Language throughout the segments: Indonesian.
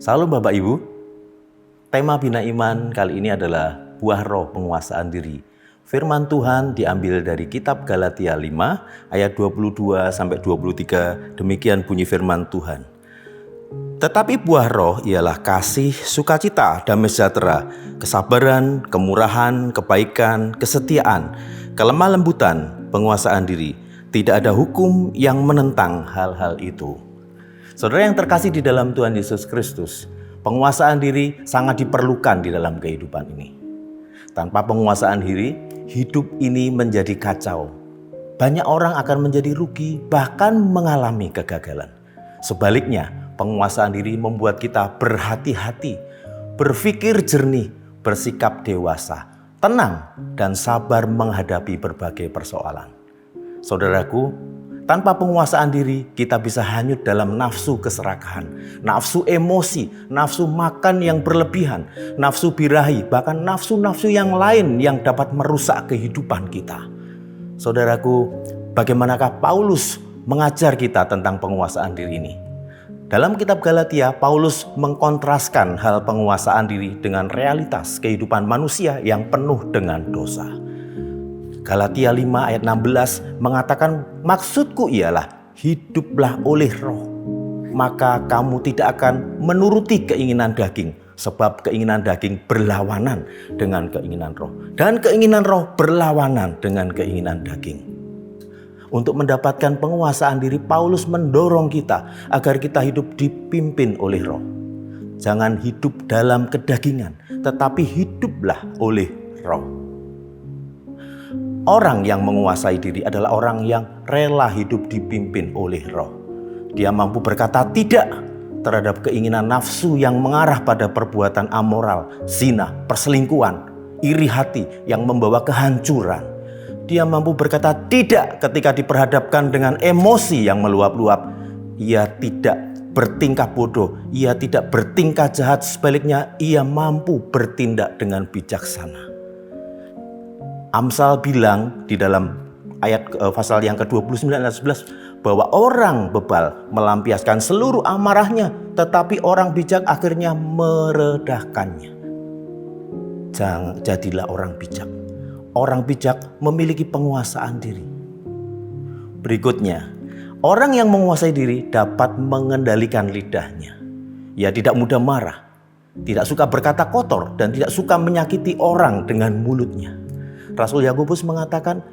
Salam Bapak Ibu, tema Bina Iman kali ini adalah buah roh penguasaan diri. Firman Tuhan diambil dari kitab Galatia 5 ayat 22-23, demikian bunyi firman Tuhan. Tetapi buah roh ialah kasih, sukacita, damai sejahtera, kesabaran, kemurahan, kebaikan, kesetiaan, kelemah lembutan, penguasaan diri. Tidak ada hukum yang menentang hal-hal itu. Saudara yang terkasih di dalam Tuhan Yesus Kristus, penguasaan diri sangat diperlukan di dalam kehidupan ini. Tanpa penguasaan diri, hidup ini menjadi kacau. Banyak orang akan menjadi rugi, bahkan mengalami kegagalan. Sebaliknya, penguasaan diri membuat kita berhati-hati, berpikir jernih, bersikap dewasa, tenang, dan sabar menghadapi berbagai persoalan. Saudaraku, tanpa penguasaan diri, kita bisa hanyut dalam nafsu keserakahan, nafsu emosi, nafsu makan yang berlebihan, nafsu birahi, bahkan nafsu-nafsu yang lain yang dapat merusak kehidupan kita. Saudaraku, bagaimanakah Paulus mengajar kita tentang penguasaan diri ini? Dalam kitab Galatia, Paulus mengkontraskan hal penguasaan diri dengan realitas kehidupan manusia yang penuh dengan dosa. Galatia 5 ayat 16 mengatakan, maksudku ialah hiduplah oleh roh, maka kamu tidak akan menuruti keinginan daging, sebab keinginan daging berlawanan dengan keinginan roh, dan keinginan roh berlawanan dengan keinginan daging. Untuk mendapatkan penguasaan diri, Paulus mendorong kita agar kita hidup dipimpin oleh roh. Jangan hidup dalam kedagingan, tetapi hiduplah oleh roh. Orang yang menguasai diri adalah orang yang rela hidup dipimpin oleh roh. Dia mampu berkata tidak terhadap keinginan nafsu yang mengarah pada perbuatan amoral, zina, perselingkuhan, iri hati yang membawa kehancuran. Dia mampu berkata tidak ketika diperhadapkan dengan emosi yang meluap-luap. Ia tidak bertingkah bodoh, ia tidak bertingkah jahat, sebaliknya ia mampu bertindak dengan bijaksana. Amsal bilang di dalam ayat pasal yang ke-29 ayat 11 bahwa orang bebal melampiaskan seluruh amarahnya, tetapi orang bijak akhirnya meredahkannya. Jadilah orang bijak. Orang bijak memiliki penguasaan diri. Berikutnya, orang yang menguasai diri dapat mengendalikan lidahnya. Ia tidak mudah marah, tidak suka berkata kotor, dan tidak suka menyakiti orang dengan mulutnya. Rasul Yakobus mengatakan,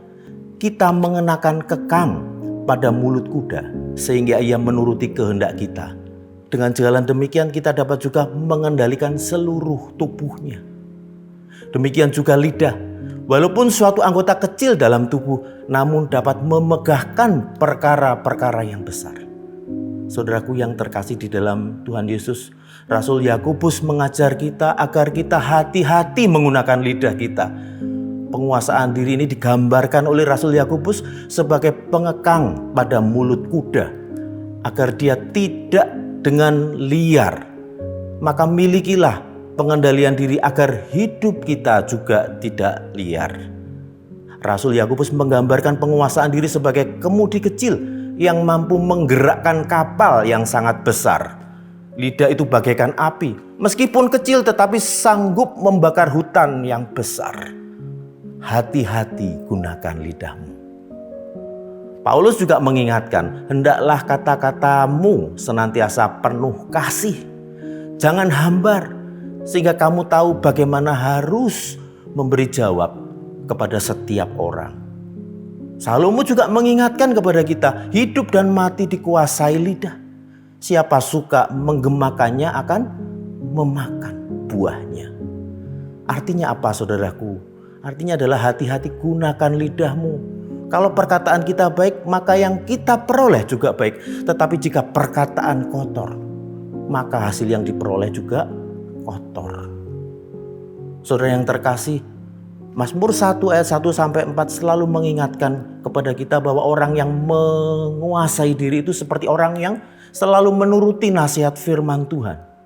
kita mengenakan kekang pada mulut kuda sehingga ia menuruti kehendak kita. Dengan jalan demikian kita dapat juga mengendalikan seluruh tubuhnya. Demikian juga lidah. Walaupun suatu anggota kecil dalam tubuh, namun dapat memegahkan perkara-perkara yang besar. Saudaraku yang terkasih di dalam Tuhan Yesus, Rasul Yakobus mengajar kita agar kita hati-hati menggunakan lidah kita. Penguasaan diri ini digambarkan oleh Rasul Yakobus sebagai pengekang pada mulut kuda agar dia tidak dengan liar. Maka milikilah pengendalian diri agar hidup kita juga tidak liar. Rasul Yakobus menggambarkan penguasaan diri sebagai kemudi kecil yang mampu menggerakkan kapal yang sangat besar. Lidah itu bagaikan api, meskipun kecil tetapi sanggup membakar hutan yang besar. Hati-hati gunakan lidahmu. Paulus juga mengingatkan, hendaklah kata-katamu senantiasa penuh kasih. Jangan hambar, sehingga kamu tahu bagaimana harus memberi jawab kepada setiap orang. Salomo juga mengingatkan kepada kita, hidup dan mati dikuasai lidah. Siapa suka menggemakannya akan memakan buahnya. Artinya apa, saudaraku? Artinya adalah hati-hati gunakan lidahmu. Kalau perkataan kita baik, maka yang kita peroleh juga baik. Tetapi jika perkataan kotor, maka hasil yang diperoleh juga kotor. Saudara yang terkasih, Mazmur 1 ayat 1-4 selalu mengingatkan kepada kita bahwa orang yang menguasai diri itu seperti orang yang selalu menuruti nasihat firman Tuhan.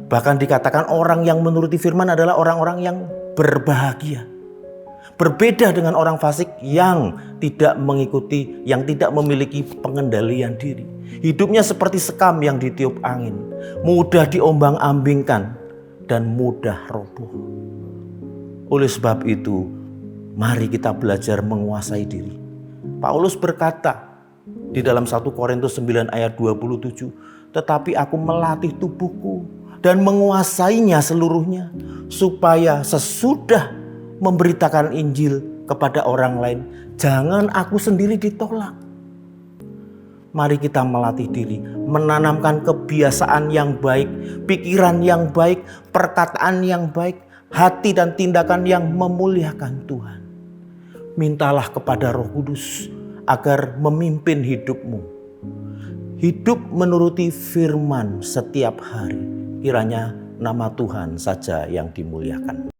Bahkan dikatakan orang yang menuruti firman adalah orang-orang yang berbahagia. Berbeda dengan orang fasik yang tidak memiliki pengendalian diri. Hidupnya seperti sekam yang ditiup angin, mudah diombang-ambingkan dan mudah roboh. Oleh sebab itu, mari kita belajar menguasai diri. Paulus berkata di dalam 1 Korintus 9 ayat 27, tetapi aku melatih tubuhku dan menguasainya seluruhnya, supaya sesudah memberitakan Injil kepada orang lain, jangan aku sendiri ditolak. Mari kita melatih diri, menanamkan kebiasaan yang baik, pikiran yang baik, perkataan yang baik, hati dan tindakan yang memuliakan Tuhan. Mintalah kepada Roh Kudus agar memimpin hidupmu. Hidup menuruti firman setiap hari. Kiranya nama Tuhan saja yang dimuliakan.